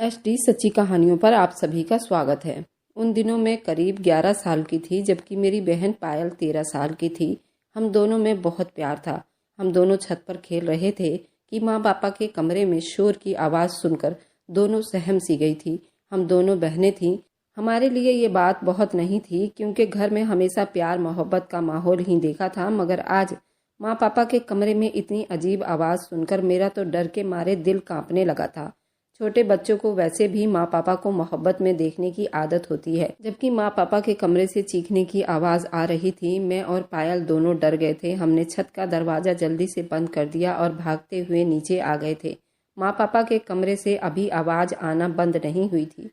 SD सच्ची कहानियों पर आप सभी का स्वागत है। उन दिनों मैं करीब 11 साल की थी, जबकि मेरी बहन पायल 13 साल की थी। हम दोनों में बहुत प्यार था। हम दोनों छत पर खेल रहे थे कि माँ पापा के कमरे में शोर की आवाज़ सुनकर दोनों सहम सी गई थी। हम दोनों बहनें थीं। हमारे लिए ये बात बहुत नहीं थी, क्योंकि घर में हमेशा प्यार मोहब्बत का माहौल ही देखा था। मगर आज माँ पापा के कमरे में इतनी अजीब आवाज़ सुनकर मेरा तो डर के मारे दिल कांपने लगा था। छोटे बच्चों को वैसे भी माँ पापा को मोहब्बत में देखने की आदत होती है, जबकि माँ पापा के कमरे से चीखने की आवाज़ आ रही थी। मैं और पायल दोनों डर गए थे। हमने छत का दरवाज़ा जल्दी से बंद कर दिया और भागते हुए नीचे आ गए थे। माँ पापा के कमरे से अभी आवाज़ आना बंद नहीं हुई थी।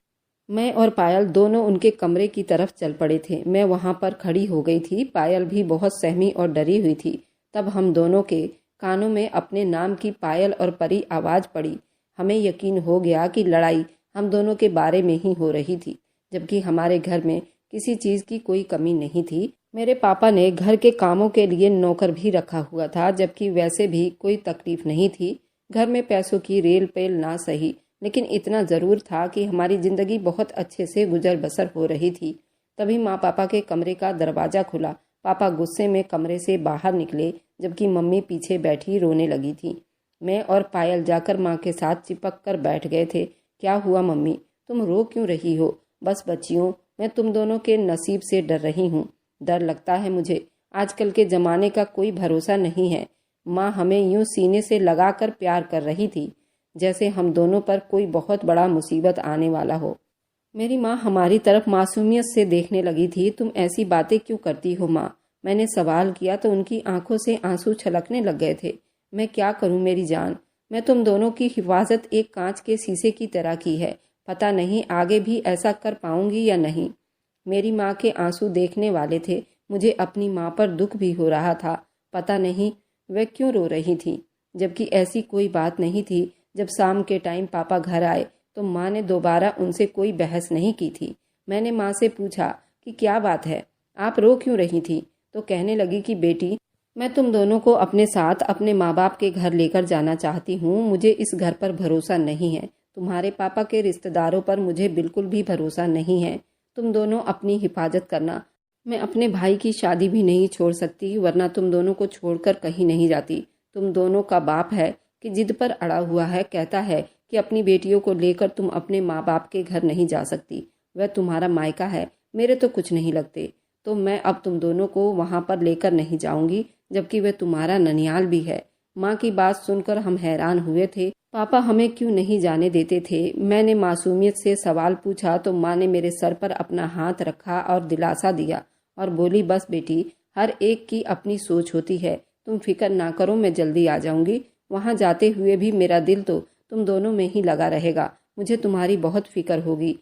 मैं और पायल दोनों उनके कमरे की तरफ चल पड़े थे। मैं वहाँ पर खड़ी हो गई थी। पायल भी बहुत सहमी और डरी हुई थी। तब हम दोनों के कानों में अपने नाम की पायल और परी आवाज़ पड़ी। हमें यकीन हो गया कि लड़ाई हम दोनों के बारे में ही हो रही थी, जबकि हमारे घर में किसी चीज़ की कोई कमी नहीं थी। मेरे पापा ने घर के कामों के लिए नौकर भी रखा हुआ था, जबकि वैसे भी कोई तकलीफ नहीं थी। घर में पैसों की रेल पेल ना सही, लेकिन इतना ज़रूर था कि हमारी ज़िंदगी बहुत अच्छे से गुजर बसर हो रही थी। तभी माँ पापा के कमरे का दरवाज़ा खुला। पापा गुस्से में कमरे से बाहर निकले, जबकि मम्मी पीछे बैठी रोने लगी थी। मैं और पायल जाकर माँ के साथ चिपक कर बैठ गए थे। क्या हुआ मम्मी, तुम रो क्यों रही हो? बस बच्चियों, मैं तुम दोनों के नसीब से डर रही हूँ। डर लगता है मुझे। आजकल के ज़माने का कोई भरोसा नहीं है। माँ हमें यूं सीने से लगा कर प्यार कर रही थी, जैसे हम दोनों पर कोई बहुत बड़ा मुसीबत आने वाला हो। मेरी माँ हमारी तरफ मासूमियत से देखने लगी थी। तुम ऐसी बातें क्यों करती हो माँ? मैंने सवाल किया तो उनकी आंखों से आंसू छलकने लग गए थे। मैं क्या करूं मेरी जान, मैं तुम दोनों की हिफाजत एक कांच के शीशे की तरह की है। पता नहीं आगे भी ऐसा कर पाऊंगी या नहीं। मेरी माँ के आंसू देखने वाले थे। मुझे अपनी माँ पर दुख भी हो रहा था। पता नहीं वह क्यों रो रही थी, जबकि ऐसी कोई बात नहीं थी। जब शाम के टाइम पापा घर आए तो माँ ने दोबारा उनसे कोई बहस नहीं की थी। मैंने माँ से पूछा कि क्या बात है, आप रो क्यों रही थी? तो कहने लगी कि बेटी, मैं तुम दोनों को अपने साथ अपने माँ बाप के घर लेकर जाना चाहती हूँ। मुझे इस घर पर भरोसा नहीं है। तुम्हारे पापा के रिश्तेदारों पर मुझे बिल्कुल भी भरोसा नहीं है। तुम दोनों अपनी हिफाजत करना। मैं अपने भाई की शादी भी नहीं छोड़ सकती, वरना तुम दोनों को छोड़कर कहीं नहीं जाती। तुम दोनों का बाप है कि जिद पर अड़ा हुआ है, कहता है कि अपनी बेटियों को लेकर तुम अपने माँ बाप के घर नहीं जा सकती। वह तुम्हारा मायका है। मेरे तो कुछ नहीं लगते, तो मैं अब तुम दोनों को वहाँ पर लेकर नहीं जाऊंगी, जबकि वह तुम्हारा ननियाल भी है। माँ की बात सुनकर हम हैरान हुए थे। पापा हमें क्यों नहीं जाने देते थे? मैंने मासूमियत से सवाल पूछा तो माँ ने मेरे सर पर अपना हाथ रखा और दिलासा दिया और बोली, बस बेटी, हर एक की अपनी सोच होती है। तुम फिक्र ना करो, मैं जल्दी आ जाऊंगी। वहाँ जाते हुए भी मेरा दिल तो तुम दोनों में ही लगा रहेगा। मुझे तुम्हारी बहुत फिक्र होगी।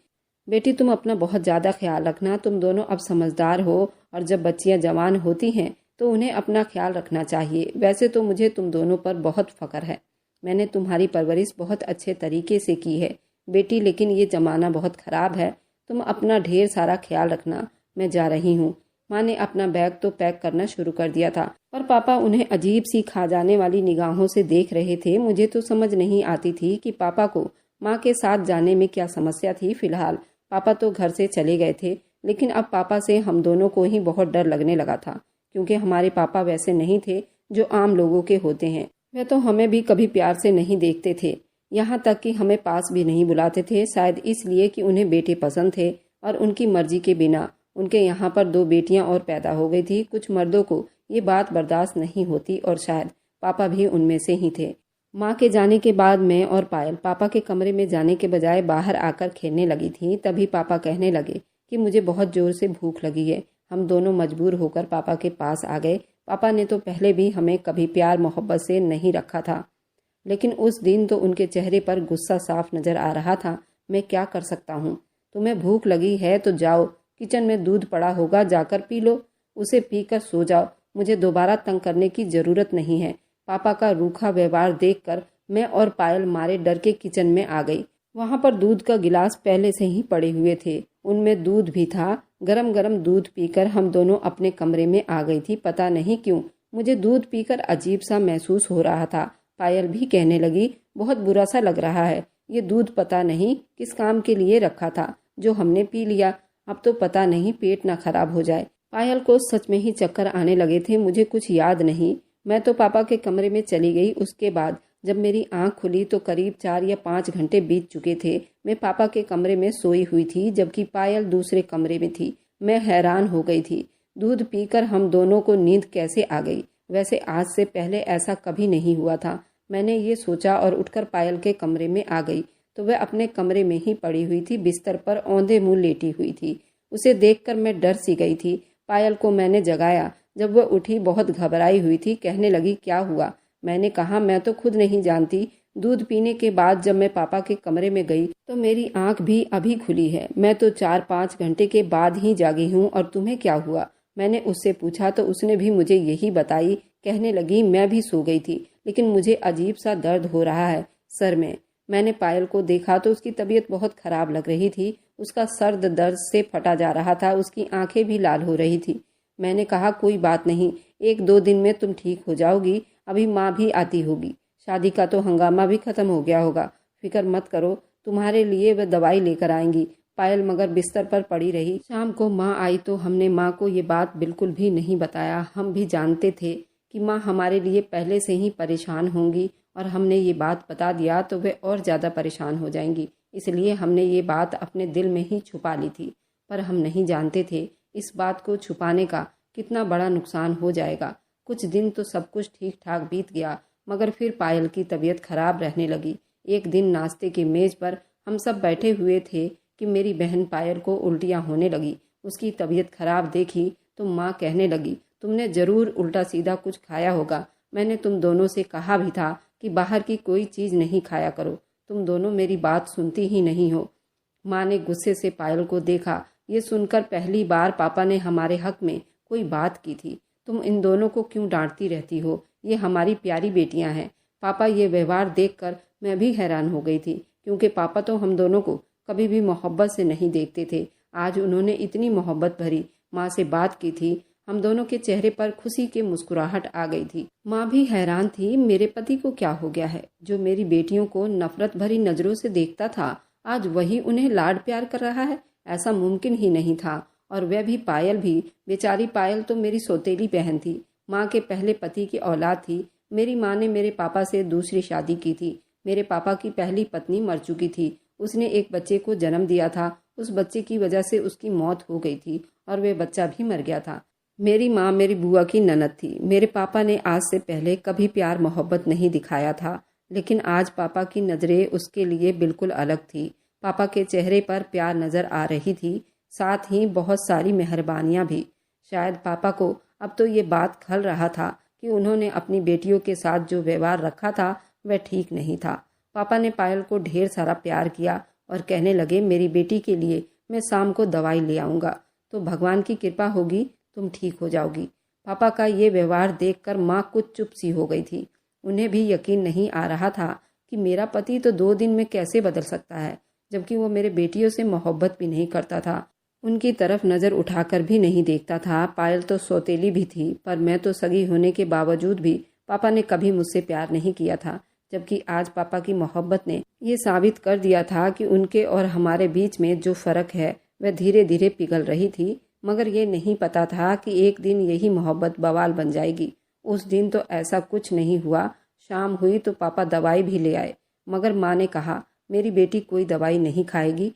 बेटी, तुम अपना बहुत ज़्यादा ख्याल रखना। तुम दोनों अब समझदार हो और जब बच्चियाँ जवान होती हैं तो उन्हें अपना ख्याल रखना चाहिए। वैसे तो मुझे तुम दोनों पर बहुत फ़ख्र है। मैंने तुम्हारी परवरिश बहुत अच्छे तरीके से की है बेटी, लेकिन ये ज़माना बहुत ख़राब है। तुम अपना ढेर सारा ख्याल रखना। मैं जा रही हूँ। माँ ने अपना बैग तो पैक करना शुरू कर दिया था, पर पापा उन्हें अजीब सी खा जाने वाली निगाहों से देख रहे थे। मुझे तो समझ नहीं आती थी कि पापा को माँ के साथ जाने में क्या समस्या थी। फिलहाल पापा तो घर से चले गए थे, लेकिन अब पापा से हम दोनों को ही बहुत डर लगने लगा था, क्योंकि हमारे पापा वैसे नहीं थे जो आम लोगों के होते हैं। वे तो हमें भी कभी प्यार से नहीं देखते थे, यहाँ तक कि हमें पास भी नहीं बुलाते थे। शायद इसलिए कि उन्हें बेटे पसंद थे और उनकी मर्जी के बिना उनके यहाँ पर 2 बेटियाँ और पैदा हो गई थी। कुछ मर्दों को ये बात बर्दाश्त नहीं होती और शायद पापा भी उनमें से ही थे। माँ के जाने के बाद मैं और पायल पापा के कमरे में जाने के बजाय बाहर आकर खेलने लगी थी। तभी पापा कहने लगे कि मुझे बहुत ज़ोर से भूख लगी है। हम दोनों मजबूर होकर पापा के पास आ गए। पापा ने तो पहले भी हमें कभी प्यार मोहब्बत से नहीं रखा था, लेकिन उस दिन तो उनके चेहरे पर गुस्सा साफ नज़र आ रहा था। मैं क्या कर सकता हूँ? तुम्हें भूख लगी है तो जाओ, किचन में दूध पड़ा होगा, जाकर पी लो। उसे पीकर सो जाओ। मुझे दोबारा तंग करने की ज़रूरत नहीं है। पापा का रूखा व्यवहार देखकर मैं और पायल मारे डर के किचन में आ गई। वहाँ पर दूध का गिलास पहले से ही पड़े हुए थे, उनमें दूध भी था। गरम गरम दूध पीकर हम दोनों अपने कमरे में आ गई थी। पता नहीं क्यों मुझे दूध पीकर अजीब सा महसूस हो रहा था। पायल भी कहने लगी, बहुत बुरा सा लग रहा है। ये दूध पता नहीं किस काम के लिए रखा था, जो हमने पी लिया। अब तो पता नहीं पेट ना खराब हो जाए। पायल को सच में ही चक्कर आने लगे थे। मुझे कुछ याद नहीं। मैं तो पापा के कमरे में चली गई। उसके बाद जब मेरी आंख खुली तो करीब 4 या 5 घंटे बीत चुके थे। मैं पापा के कमरे में सोई हुई थी, जबकि पायल दूसरे कमरे में थी। मैं हैरान हो गई थी। दूध पीकर हम दोनों को नींद कैसे आ गई? वैसे आज से पहले ऐसा कभी नहीं हुआ था। मैंने ये सोचा और उठकर पायल के कमरे में आ गई तो वह अपने कमरे में ही पड़ी हुई थी, बिस्तर पर औंधे मुंह लेटी हुई थी। उसे देखकर मैं डर सी गई थी। पायल को मैंने जगाया। जब वह उठी बहुत घबराई हुई थी। कहने लगी, क्या हुआ? मैंने कहा, मैं तो खुद नहीं जानती। दूध पीने के बाद जब मैं पापा के कमरे में गई तो मेरी आंख भी अभी खुली है। मैं तो 4-5 घंटे के बाद ही जागी हूँ। और तुम्हें क्या हुआ? मैंने उससे पूछा तो उसने भी मुझे यही बताई। कहने लगी, मैं भी सो गई थी, लेकिन मुझे अजीब सा दर्द हो रहा है सर में। मैंने पायल को देखा तो उसकी तबीयत बहुत खराब लग रही थी। उसका सर दर्द से फटा जा रहा था। उसकी आंखें भी लाल हो रही थी। मैंने कहा, कोई बात नहीं, 1-2 दिन में तुम ठीक हो जाओगी। अभी माँ भी आती होगी। शादी का तो हंगामा भी खत्म हो गया होगा। फिक्र मत करो, तुम्हारे लिए वह दवाई लेकर आएंगी। पायल मगर बिस्तर पर पड़ी रही। शाम को माँ आई तो हमने माँ को ये बात बिल्कुल भी नहीं बताया। हम भी जानते थे कि माँ हमारे लिए पहले से ही परेशान होंगी और हमने ये बात बता दिया तो वे और ज़्यादा परेशान हो जाएंगी। इसलिए हमने ये बात अपने दिल में ही छुपा ली थी। पर हम नहीं जानते थे इस बात को छुपाने का कितना बड़ा नुकसान हो जाएगा। कुछ दिन तो सब कुछ ठीक ठाक बीत गया, मगर फिर पायल की तबीयत खराब रहने लगी। एक दिन नाश्ते की मेज पर हम सब बैठे हुए थे कि मेरी बहन पायल को उल्टियाँ होने लगी। उसकी तबीयत खराब देखी तो माँ कहने लगी, तुमने जरूर उल्टा सीधा कुछ खाया होगा। मैंने तुम दोनों से कहा भी था कि बाहर की कोई चीज़ नहीं खाया करो। तुम दोनों मेरी बात सुनती ही नहीं हो। माँ ने गुस्से से पायल को देखा। ये सुनकर पहली बार पापा ने हमारे हक में कोई बात की थी। तुम इन दोनों को क्यों डांटती रहती हो? ये हमारी प्यारी बेटियां हैं। पापा ये व्यवहार देखकर मैं भी हैरान हो गई थी, क्योंकि पापा तो हम दोनों को कभी भी मोहब्बत से नहीं देखते थे। आज उन्होंने इतनी मोहब्बत भरी माँ से बात की थी। हम दोनों के चेहरे पर खुशी की मुस्कुराहट आ गई थी। माँ भी हैरान थी, मेरे पति को क्या हो गया है? जो मेरी बेटियों को नफरत भरी नजरों से देखता था, आज वही उन्हें लाड प्यार कर रहा है। ऐसा मुमकिन ही नहीं था। और वह भी पायल भी। बेचारी पायल तो मेरी सौतेली बहन थी। माँ के पहले पति की औलाद थी। मेरी माँ ने मेरे पापा से दूसरी शादी की थी। मेरे पापा की पहली पत्नी मर चुकी थी। उसने एक बच्चे को जन्म दिया था। उस बच्चे की वजह से उसकी मौत हो गई थी और वह बच्चा भी मर गया था। मेरी माँ मेरी बुआ की ननद थी। मेरे पापा ने आज से पहले कभी प्यार मोहब्बत नहीं दिखाया था, लेकिन आज पापा की नज़रें उसके लिए बिल्कुल अलग थी। पापा के चेहरे पर प्यार नज़र आ रही थी, साथ ही बहुत सारी मेहरबानियाँ भी। शायद पापा को अब तो ये बात खल रहा था कि उन्होंने अपनी बेटियों के साथ जो व्यवहार रखा था वह ठीक नहीं था। पापा ने पायल को ढेर सारा प्यार किया और कहने लगे, मेरी बेटी के लिए मैं शाम को दवाई ले आऊँगा, तो भगवान की कृपा होगी, तुम ठीक हो जाओगी। पापा का ये व्यवहार देखकर माँ कुछ चुप सी हो गई थी। उन्हें भी यकीन नहीं आ रहा था कि मेरा पति तो 2 दिन में कैसे बदल सकता है, जबकि वो मेरे बेटियों से मोहब्बत भी नहीं करता था, उनकी तरफ नज़र उठाकर भी नहीं देखता था। पायल तो सौतेली भी थी, पर मैं तो सगी होने के बावजूद भी पापा ने कभी मुझसे प्यार नहीं किया था। जबकि आज पापा की मोहब्बत ने ये साबित कर दिया था कि उनके और हमारे बीच में जो फ़र्क है वह धीरे धीरे पिघल रही थी। मगर ये नहीं पता था कि एक दिन यही मोहब्बत बवाल बन जाएगी। उस दिन तो ऐसा कुछ नहीं हुआ। शाम हुई तो पापा दवाई भी ले आए, मगर माँ ने कहा, मेरी बेटी कोई दवाई नहीं खाएगी।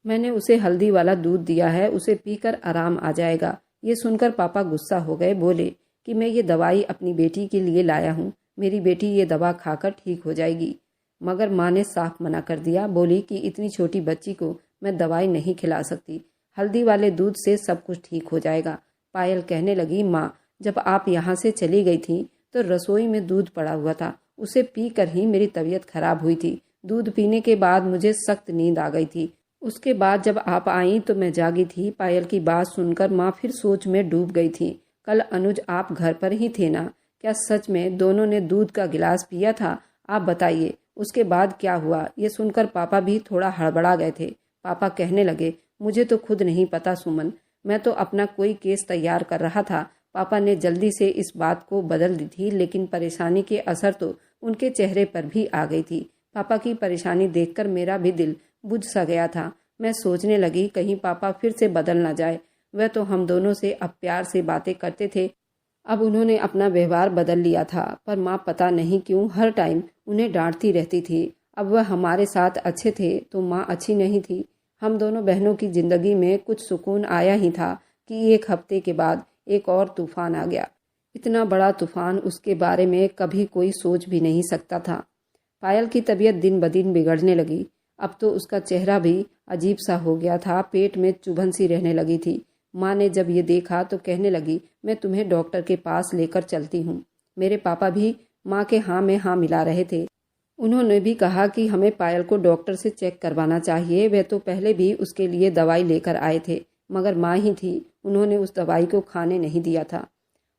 मैंने उसे हल्दी वाला दूध दिया है, उसे पीकर आराम आ जाएगा। ये सुनकर पापा गुस्सा हो गए। बोले कि मैं ये दवाई अपनी बेटी के लिए लाया हूँ, मेरी बेटी ये दवा खाकर ठीक हो जाएगी। मगर माँ ने साफ मना कर दिया। बोली कि इतनी छोटी बच्ची को मैं दवाई नहीं खिला सकती, हल्दी वाले दूध से सब कुछ ठीक हो जाएगा। पायल कहने लगी, माँ, जब आप यहाँ से चली गई थी तो रसोई में दूध पड़ा हुआ था, उसे पीकर ही मेरी तबीयत खराब हुई थी। दूध पीने के बाद मुझे सख्त नींद आ गई थी। उसके बाद जब आप आई तो मैं जागी थी। पायल की बात सुनकर माँ फिर सोच में डूब गई थी। कल अनुज आप घर पर ही थे ना? क्या सच में दोनों ने दूध का गिलास पिया था? आप बताइए, उसके बाद क्या हुआ? ये सुनकर पापा भी थोड़ा हड़बड़ा गए थे। पापा कहने लगे, मुझे तो खुद नहीं पता सुमन, मैं तो अपना कोई केस तैयार कर रहा था। पापा ने जल्दी से इस बात को बदल दी थी, लेकिन परेशानी के असर तो उनके चेहरे पर भी आ गई थी। पापा की परेशानी देखकर मेरा भी दिल बुझ सा गया था। मैं सोचने लगी कहीं पापा फिर से बदल ना जाए। वह तो हम दोनों से अब प्यार से बातें करते थे, अब उन्होंने अपना व्यवहार बदल लिया था। पर माँ पता नहीं क्यों हर टाइम उन्हें डांटती रहती थी। अब वह हमारे साथ अच्छे थे तो माँ अच्छी नहीं थी। हम दोनों बहनों की जिंदगी में कुछ सुकून आया ही था कि एक हफ्ते के बाद एक और तूफान आ गया। इतना बड़ा तूफान, उसके बारे में कभी कोई सोच भी नहीं सकता था। पायल की तबीयत दिन ब दिन बिगड़ने लगी। अब तो उसका चेहरा भी अजीब सा हो गया था, पेट में चुभन सी रहने लगी थी। माँ ने जब ये देखा तो कहने लगी, मैं तुम्हें डॉक्टर के पास लेकर चलती हूँ। मेरे पापा भी माँ के हाँ में हाँ मिला रहे थे। उन्होंने भी कहा कि हमें पायल को डॉक्टर से चेक करवाना चाहिए। वे तो पहले भी उसके लिए दवाई लेकर आए थे, मगर माँ ही थी, उन्होंने उस दवाई को खाने नहीं दिया था।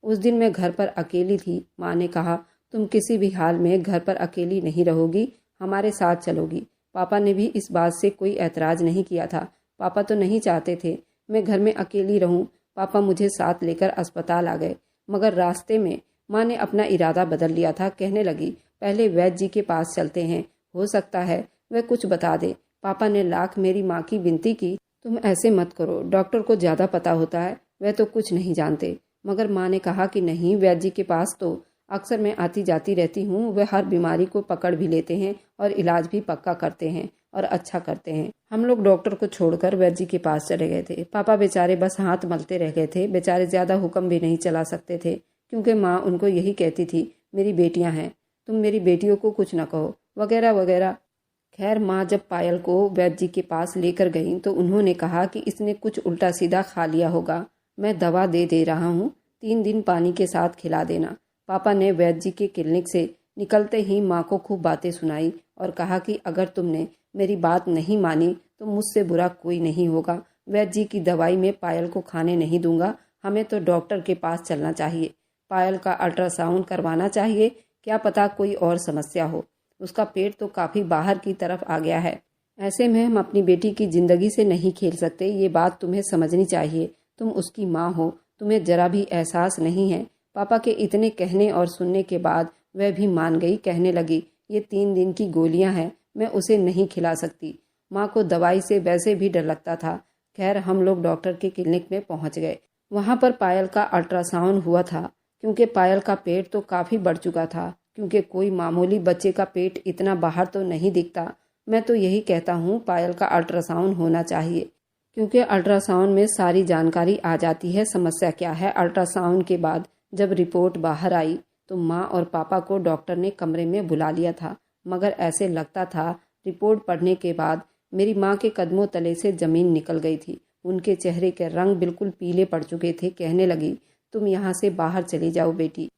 उस दिन मैं घर पर अकेली थी। माँ ने कहा, तुम किसी भी हाल में घर पर अकेली नहीं रहोगी, हमारे साथ चलोगी। पापा ने भी इस बात से कोई ऐतराज नहीं किया था। पापा तो नहीं चाहते थे मैं घर में अकेली रहूं। पापा मुझे साथ लेकर अस्पताल आ गए, मगर रास्ते में माँ ने अपना इरादा बदल लिया था। कहने लगी, पहले वैद्य जी के पास चलते हैं, हो सकता है वह कुछ बता दे। पापा ने लाख मेरी माँ की विनती की, तुम ऐसे मत करो, डॉक्टर को ज़्यादा पता होता है, वह तो कुछ नहीं जानते। मगर माँ ने कहा कि नहीं, वैद्य जी के पास तो अक्सर मैं आती जाती रहती हूँ, वह हर बीमारी को पकड़ भी लेते हैं और इलाज भी पक्का करते हैं और अच्छा करते हैं। हम लोग डॉक्टर को छोड़कर वैद्य जी के पास चले गए थे। पापा बेचारे बस हाथ मलते रह गए थे। बेचारे ज़्यादा हुक्म भी नहीं चला सकते थे, क्योंकि माँ उनको यही कहती थी, मेरी बेटियां हैं, तुम मेरी बेटियों को कुछ न कहो, वगैरह वगैरह। खैर, माँ जब पायल को वैद्य जी के पास लेकर गई तो उन्होंने कहा कि इसने कुछ उल्टा सीधा खा लिया होगा, मैं दवा दे रहा हूँ, 3 दिन पानी के साथ खिला देना। पापा ने वैद्य जी के क्लिनिक से निकलते ही माँ को खूब बातें सुनाई और कहा कि अगर तुमने मेरी बात नहीं मानी तो मुझसे बुरा कोई नहीं होगा। वैद्य जी की दवाई में पायल को खाने नहीं दूंगा, हमें तो डॉक्टर के पास चलना चाहिए। पायल का अल्ट्रासाउंड करवाना चाहिए, क्या पता कोई और समस्या हो, उसका पेट तो काफ़ी बाहर की तरफ आ गया है। ऐसे में हम अपनी बेटी की ज़िंदगी से नहीं खेल सकते, ये बात तुम्हें समझनी चाहिए। तुम उसकी माँ हो, तुम्हें जरा भी एहसास नहीं है। पापा के इतने कहने और सुनने के बाद वह भी मान गई। कहने लगी, ये 3 दिन की गोलियां हैं, मैं उसे नहीं खिला सकती। माँ को दवाई से वैसे भी डर लगता था। खैर, हम लोग डॉक्टर के क्लिनिक में पहुँच गए। वहाँ पर पायल का अल्ट्रासाउंड हुआ था, क्योंकि पायल का पेट तो काफ़ी बढ़ चुका था, क्योंकि कोई मामूली बच्चे का पेट इतना बाहर तो नहीं दिखता। मैं तो यही कहता हूँ, पायल का अल्ट्रासाउंड होना चाहिए, क्योंकि अल्ट्रासाउंड में सारी जानकारी आ जाती है समस्या क्या है। अल्ट्रासाउंड के बाद जब रिपोर्ट बाहर आई तो माँ और पापा को डॉक्टर ने कमरे में बुला लिया था, मगर ऐसे लगता था रिपोर्ट पढ़ने के बाद मेरी माँ के कदमों तले से ज़मीन निकल गई थी। उनके चेहरे के रंग बिल्कुल पीले पड़ चुके थे। कहने लगी, तुम यहाँ से बाहर चली जाओ बेटी,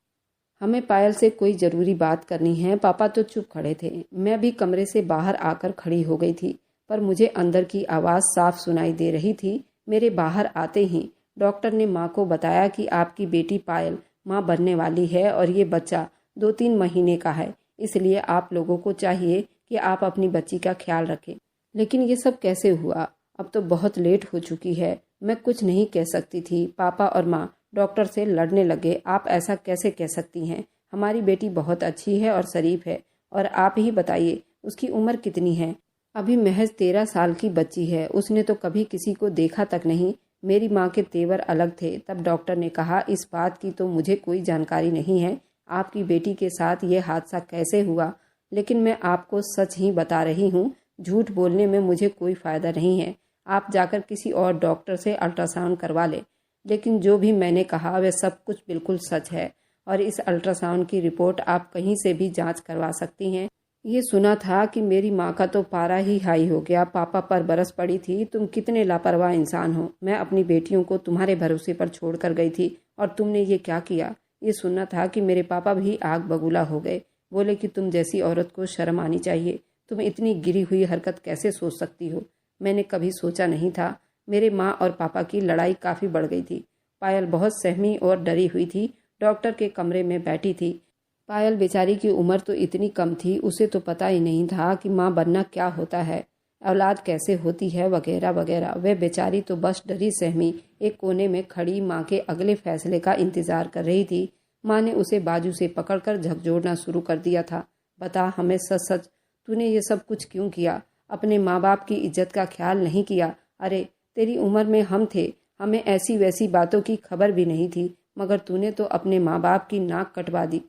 हमें पायल से कोई ज़रूरी बात करनी है। पापा तो चुप खड़े थे, मैं भी कमरे से बाहर आकर खड़ी हो गई थी, पर मुझे अंदर की आवाज़ साफ सुनाई दे रही थी। मेरे बाहर आते ही डॉक्टर ने माँ को बताया कि आपकी बेटी पायल माँ बनने वाली है और ये बच्चा 2-3 महीने का है, इसलिए आप लोगों को चाहिए कि आप अपनी बच्ची का ख्याल रखें। लेकिन ये सब कैसे हुआ? अब तो बहुत लेट हो चुकी है, मैं कुछ नहीं कह सकती थी। पापा और माँ डॉक्टर से लड़ने लगे, आप ऐसा कैसे कह सकती हैं? हमारी बेटी बहुत अच्छी है और शरीफ है, और आप ही बताइए उसकी उम्र कितनी है? अभी महज 13 साल की बच्ची है, उसने तो कभी किसी को देखा तक नहीं। मेरी माँ के तेवर अलग थे। तब डॉक्टर ने कहा, इस बात की तो मुझे कोई जानकारी नहीं है, आपकी बेटी के साथ ये हादसा कैसे हुआ, लेकिन मैं आपको सच ही बता रही हूँ, झूठ बोलने में मुझे कोई फ़ायदा नहीं है। आप जाकर किसी और डॉक्टर से अल्ट्रासाउंड करवा लें। लेकिन जो भी मैंने कहा वह सब कुछ बिल्कुल सच है, और इस अल्ट्रासाउंड की रिपोर्ट आप कहीं से भी जांच करवा सकती हैं। ये सुना था कि मेरी माँ का तो पारा ही हाई हो गया, पापा पर बरस पड़ी थी। तुम कितने लापरवाह इंसान हो, मैं अपनी बेटियों को तुम्हारे भरोसे पर छोड़ कर गई थी और तुमने ये क्या किया। ये सुनना था कि मेरे पापा भी आग बबूला हो गए, बोले कि तुम जैसी औरत को शर्म आनी चाहिए, तुम इतनी गिरी हुई हरकत कैसे सोच सकती हो। मैंने कभी सोचा नहीं था। मेरे माँ और पापा की लड़ाई काफ़ी बढ़ गई थी। पायल बहुत सहमी और डरी हुई थी, डॉक्टर के कमरे में बैठी थी। पायल बेचारी की उम्र तो इतनी कम थी, उसे तो पता ही नहीं था कि माँ बनना क्या होता है, औलाद कैसे होती है, वगैरह वगैरह। वह बेचारी तो बस डरी सहमी एक कोने में खड़ी माँ के अगले फैसले का इंतजार कर रही थी। माँ ने उसे बाजू से पकड़कर झकझोरना शुरू कर दिया था। बता, हमें सच सच तूने ये सब कुछ क्यों किया? अपने माँ बाप की इज्जत का ख्याल नहीं किया? अरे तेरी उम्र में हम थे, हमें ऐसी वैसी बातों की खबर भी नहीं थी, मगर तूने तो अपने माँ बाप की नाक कटवा दी।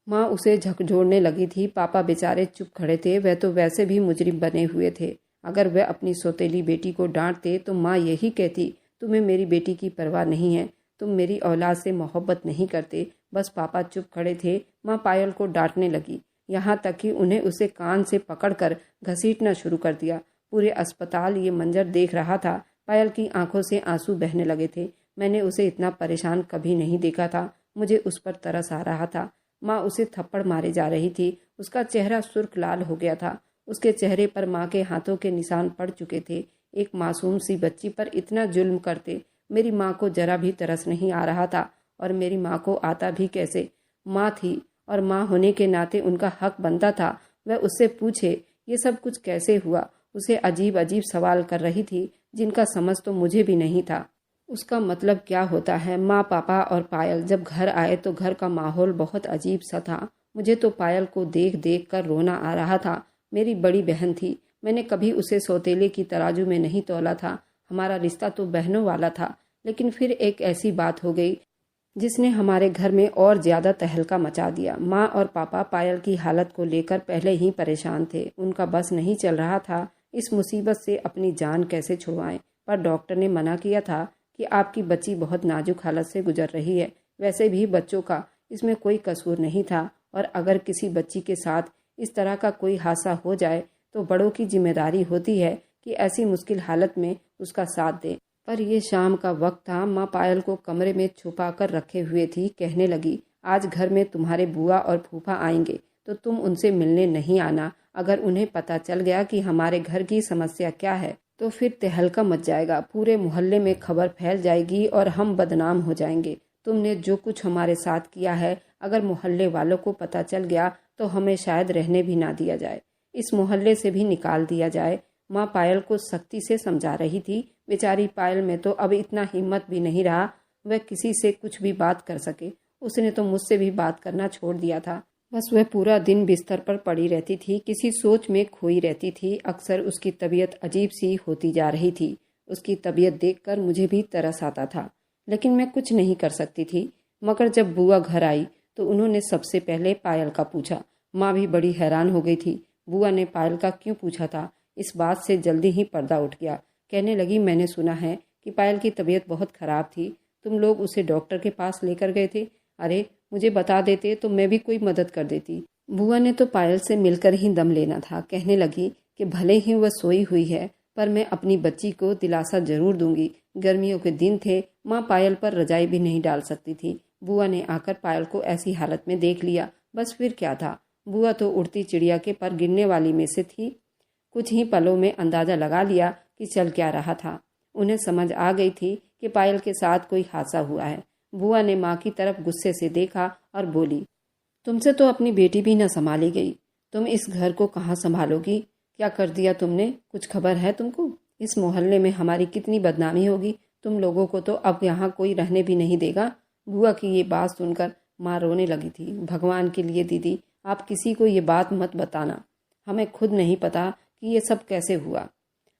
माँ उसे झकझोरने लगी थी। पापा बेचारे चुप खड़े थे। वह तो वैसे भी मुजरिम बने हुए थे। अगर वह अपनी सौतेली बेटी को डांटते तो माँ यही कहती, तुम्हें मेरी बेटी की परवाह नहीं है, तुम मेरी औलाद से मोहब्बत नहीं करते। बस पापा चुप खड़े थे। माँ पायल को डांटने लगी, यहाँ तक कि उन्हें उसे कान से पकड़कर घसीटना शुरू कर दिया। पूरे अस्पताल ये मंजर देख रहा था। पायल की आंखों से आंसू बहने लगे थे। मैंने उसे इतना परेशान कभी नहीं देखा था। मुझे उस पर तरस आ रहा था। माँ उसे थप्पड़ मारे जा रही थी। उसका चेहरा सुर्ख लाल हो गया था। उसके चेहरे पर माँ के हाथों के निशान पड़ चुके थे। एक मासूम सी बच्ची पर इतना जुल्म करते मेरी माँ को जरा भी तरस नहीं आ रहा था। और मेरी माँ को आता भी कैसे? माँ थी और माँ होने के नाते उनका हक बनता था वह उससे पूछे ये सब कुछ कैसे हुआ। उसे अजीब अजीब सवाल कर रही थी जिनका समझ तो मुझे भी नहीं था। उसका मतलब क्या होता है? माँ, पापा और पायल जब घर आए तो घर का माहौल बहुत अजीब सा था। मुझे तो पायल को देख देख कर रोना आ रहा था। मेरी बड़ी बहन थी। मैंने कभी उसे सौतेले की तराजू में नहीं तौला था। हमारा रिश्ता तो बहनों वाला था। लेकिन फिर एक ऐसी बात हो गई जिसने हमारे घर में और ज्यादा तहलका मचा दिया। माँ और पापा पायल की हालत को लेकर पहले ही परेशान थे। उनका बस नहीं चल रहा था इस मुसीबत से अपनी जान कैसे छुड़वाएं। पर डॉक्टर ने मना किया था कि आपकी बच्ची बहुत नाजुक हालत से गुजर रही है। वैसे भी बच्चों का इसमें कोई कसूर नहीं था, और अगर किसी बच्ची के साथ इस तरह का कोई हादसा हो जाए तो बड़ों की जिम्मेदारी होती है कि ऐसी मुश्किल हालत में उसका साथ दें। पर यह शाम का वक्त था। माँ पायल को कमरे में छुपा कर रखे हुए थी। कहने लगी, आज घर में तुम्हारे बुआ और फूफा आएंगे तो तुम उनसे मिलने नहीं आना। अगर उन्हें पता चल गया कि हमारे घर की समस्या क्या है तो फिर तहलका मच जाएगा। पूरे मोहल्ले में खबर फैल जाएगी और हम बदनाम हो जाएंगे। तुमने जो कुछ हमारे साथ किया है अगर मोहल्ले वालों को पता चल गया तो हमें शायद रहने भी ना दिया जाए, इस मोहल्ले से भी निकाल दिया जाए। माँ पायल को सख्ती से समझा रही थी। बेचारी पायल में तो अब इतना हिम्मत भी नहीं रहा वह किसी से कुछ भी बात कर सके। उसने तो मुझसे भी बात करना छोड़ दिया था। बस वह पूरा दिन बिस्तर पर पड़ी रहती थी, किसी सोच में खोई रहती थी। अक्सर उसकी तबीयत अजीब सी होती जा रही थी। उसकी तबीयत देखकर मुझे भी तरस आता था, लेकिन मैं कुछ नहीं कर सकती थी। मगर जब बुआ घर आई तो उन्होंने सबसे पहले पायल का पूछा। माँ भी बड़ी हैरान हो गई थी। बुआ ने पायल का क्यों पूछा था, इस बात से जल्दी ही पर्दा उठ गया। कहने लगी, मैंने सुना है कि पायल की तबीयत बहुत खराब थी। तुम लोग उसे डॉक्टर के पास लेकर गए थे। अरे मुझे बता देते तो मैं भी कोई मदद कर देती। बुआ ने तो पायल से मिलकर ही दम लेना था। कहने लगी कि भले ही वह सोई हुई है पर मैं अपनी बच्ची को दिलासा जरूर दूंगी। गर्मियों के दिन थे, माँ पायल पर रजाई भी नहीं डाल सकती थी। बुआ ने आकर पायल को ऐसी हालत में देख लिया। बस फिर क्या था, बुआ तो उड़ती चिड़िया के पर गिरने वाली में से थी। कुछ ही पलों में अंदाजा लगा लिया कि चल क्या रहा था। उन्हें समझ आ गई थी कि पायल के साथ कोई हादसा हुआ है। बुआ ने माँ की तरफ गुस्से से देखा और बोली, तुमसे तो अपनी बेटी भी न संभाली गई, तुम इस घर को कहाँ संभालोगी? क्या कर दिया तुमने? कुछ खबर है तुमको? इस मोहल्ले में हमारी कितनी बदनामी होगी। तुम लोगों को तो अब यहाँ कोई रहने भी नहीं देगा। बुआ की ये बात सुनकर माँ रोने लगी थी। भगवान के लिए दीदी, आप किसी को ये बात मत बताना। हमें खुद नहीं पता कि ये सब कैसे हुआ।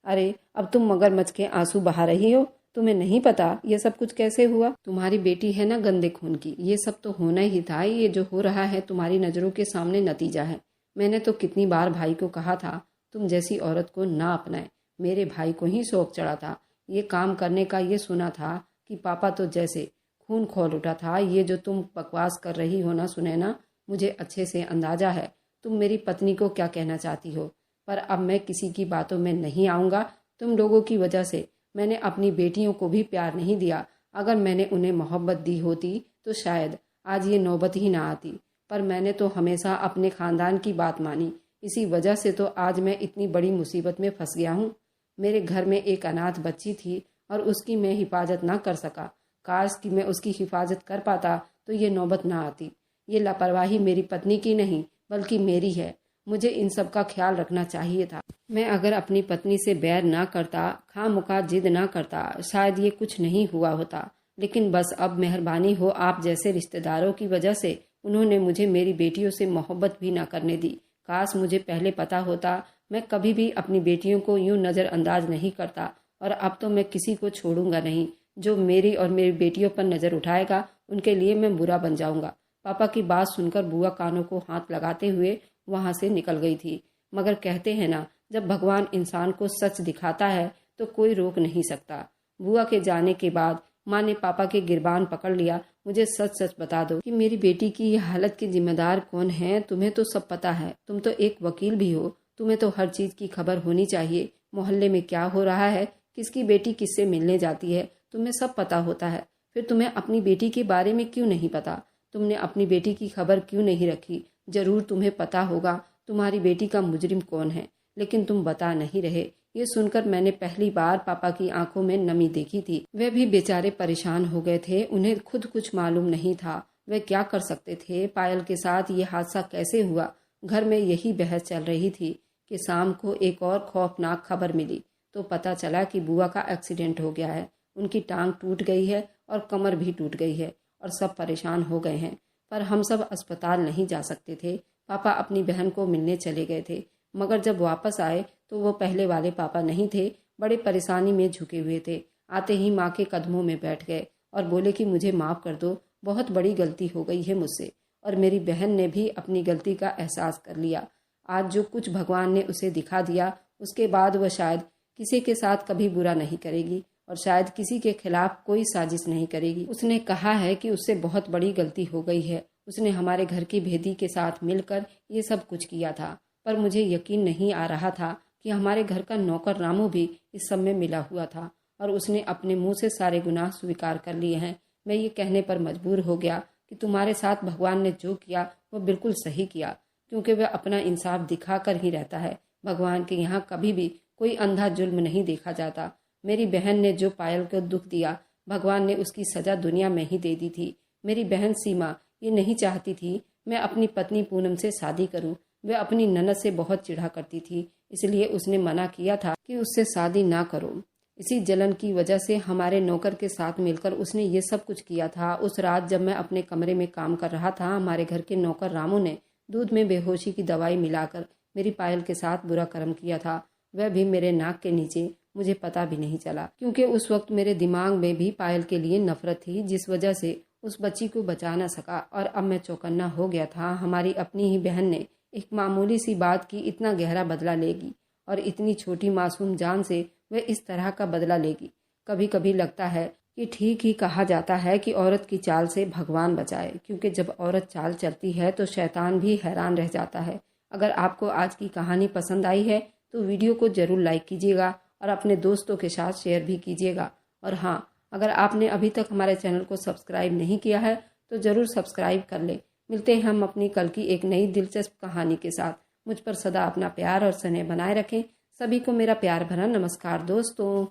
अरे अब तुम मगरमच्छ के आंसू बहा रही हो। तुम्हें नहीं पता ये सब कुछ कैसे हुआ? तुम्हारी बेटी है ना गंदे खून की, ये सब तो होना ही था। ये जो हो रहा है तुम्हारी नजरों के सामने नतीजा है। मैंने तो कितनी बार भाई को कहा था तुम जैसी औरत को ना अपनाए। मेरे भाई को ही शौक चढ़ा था ये काम करने का। ये सुना था कि पापा तो जैसे खून खोल उठा था। ये जो तुम बकवास कर रही हो ना सुनैना, मुझे अच्छे से अंदाजा है तुम मेरी पत्नी को क्या कहना चाहती हो। पर अब मैं किसी की बातों में नहीं आऊँगा। तुम लोगों की वजह से मैंने अपनी बेटियों को भी प्यार नहीं दिया। अगर मैंने उन्हें मोहब्बत दी होती तो शायद आज ये नौबत ही ना आती। पर मैंने तो हमेशा अपने खानदान की बात मानी। इसी वजह से तो आज मैं इतनी बड़ी मुसीबत में फंस गया हूँ। मेरे घर में एक अनाथ बच्ची थी और उसकी मैं हिफाजत ना कर सका। काश कि मैं उसकी हिफाजत कर पाता तो ये नौबत ना आती। ये लापरवाही मेरी पत्नी की नहीं बल्कि मेरी है। मुझे इन सब का ख्याल रखना चाहिए था। मैं अगर अपनी पत्नी से बैर ना करता, खामखा जिद ना करता, शायद ये कुछ नहीं हुआ होता। लेकिन बस अब मेहरबानी हो आप जैसे रिश्तेदारों की वजह से उन्होंने मुझे मेरी बेटियों से मोहब्बत भी ना करने दी। काश मुझे पहले पता होता। मैं कभी भी अपनी बेटियों को यूं नज़रअंदाज नहीं करता और अब तो मैं किसी को छोड़ूंगा नहीं। जो मेरी और मेरी बेटियों पर नज़र उठाएगा उनके लिए मैं बुरा बन जाऊंगा। पापा की बात सुनकर बुआ कानों को हाथ लगाते हुए वहां से निकल गई थी। मगर कहते हैं ना, जब भगवान इंसान को सच दिखाता है तो कोई रोक नहीं सकता। बुआ के जाने के बाद माँ ने पापा के गिरबान पकड़ लिया। मुझे सच सच बता दो कि मेरी बेटी की ये हालत के जिम्मेदार कौन है। तुम्हें तो सब पता है, तुम तो एक वकील भी हो, तुम्हें तो हर चीज की खबर होनी चाहिए। मोहल्ले में क्या हो रहा है, किसकी बेटी किससे मिलने जाती है, तुम्हें सब पता होता है। फिर तुम्हें अपनी बेटी के बारे में क्यों नहीं पता? तुमने अपनी बेटी की खबर क्यों नहीं रखी? जरूर तुम्हें पता होगा तुम्हारी बेटी का मुजरिम कौन है, लेकिन तुम बता नहीं रहे। ये सुनकर मैंने पहली बार पापा की आंखों में नमी देखी थी। वे भी बेचारे परेशान हो गए थे। उन्हें खुद कुछ मालूम नहीं था वे क्या कर सकते थे। पायल के साथ ये हादसा कैसे हुआ? घर में यही बहस चल रही थी कि शाम को एक और खौफनाक खबर मिली तो पता चला कि बुआ का एक्सीडेंट हो गया है। उनकी टांग टूट गई है और कमर भी टूट गई है और सब परेशान हो गए हैं। पर हम सब अस्पताल नहीं जा सकते थे। पापा अपनी बहन को मिलने चले गए थे, मगर जब वापस आए तो वो पहले वाले पापा नहीं थे। बड़े परेशानी में झुके हुए थे। आते ही माँ के कदमों में बैठ गए और बोले कि मुझे माफ़ कर दो, बहुत बड़ी गलती हो गई है मुझसे। और मेरी बहन ने भी अपनी गलती का एहसास कर लिया। आज जो कुछ भगवान ने उसे दिखा दिया, उसके बाद वह शायद किसी के साथ कभी बुरा नहीं करेगी और शायद किसी के खिलाफ कोई साजिश नहीं करेगी। उसने कहा है कि उससे बहुत बड़ी गलती हो गई है। उसने हमारे घर की भेदी के साथ मिलकर ये सब कुछ किया था। पर मुझे यकीन नहीं आ रहा था कि हमारे घर का नौकर रामू भी इस सब में मिला हुआ था और उसने अपने मुंह से सारे गुनाह स्वीकार कर लिए हैं। मैं ये कहने पर मजबूर हो गया कि तुम्हारे साथ भगवान ने जो किया वो बिल्कुल सही किया, क्योंकि वह अपना इंसाफ दिखा कर ही रहता है। भगवान के यहाँ कभी भी कोई अंधा जुल्म नहीं देखा जाता। मेरी बहन ने जो पायल को दुख दिया, भगवान ने उसकी सजा दुनिया में ही दे दी थी। मेरी बहन सीमा ये नहीं चाहती थी मैं अपनी पत्नी पूनम से शादी करूं। वह अपनी ननद से बहुत चिढ़ा करती थी, इसलिए उसने मना किया था कि उससे शादी ना करो। इसी जलन की वजह से हमारे नौकर के साथ मिलकर उसने ये सब कुछ किया था। उस रात जब मैं अपने कमरे में काम कर रहा था, हमारे घर के नौकर रामू ने दूध में बेहोशी की दवाई मिलाकर मेरी पायल के साथ बुरा कर्म किया था। वह भी मेरे नाक के नीचे, मुझे पता भी नहीं चला, क्योंकि उस वक्त मेरे दिमाग में भी पायल के लिए नफरत थी, जिस वजह से उस बच्ची को बचा न सका। और अब मैं चौकन्ना हो गया था। हमारी अपनी ही बहन ने एक मामूली सी बात की इतना गहरा बदला लेगी और इतनी छोटी मासूम जान से वह इस तरह का बदला लेगी। कभी कभी लगता है कि ठीक ही कहा जाता है कि औरत की चाल से भगवान बचाए, क्योंकि जब औरत चाल चलती है तो शैतान भी हैरान रह जाता है। अगर आपको आज की कहानी पसंद आई है तो वीडियो को जरूर लाइक कीजिएगा और अपने दोस्तों के साथ शेयर भी कीजिएगा। और हाँ, अगर आपने अभी तक हमारे चैनल को सब्सक्राइब नहीं किया है तो ज़रूर सब्सक्राइब कर ले। मिलते हैं हम अपनी कल की एक नई दिलचस्प कहानी के साथ। मुझ पर सदा अपना प्यार और स्नेह बनाए रखें। सभी को मेरा प्यार भरा नमस्कार दोस्तों।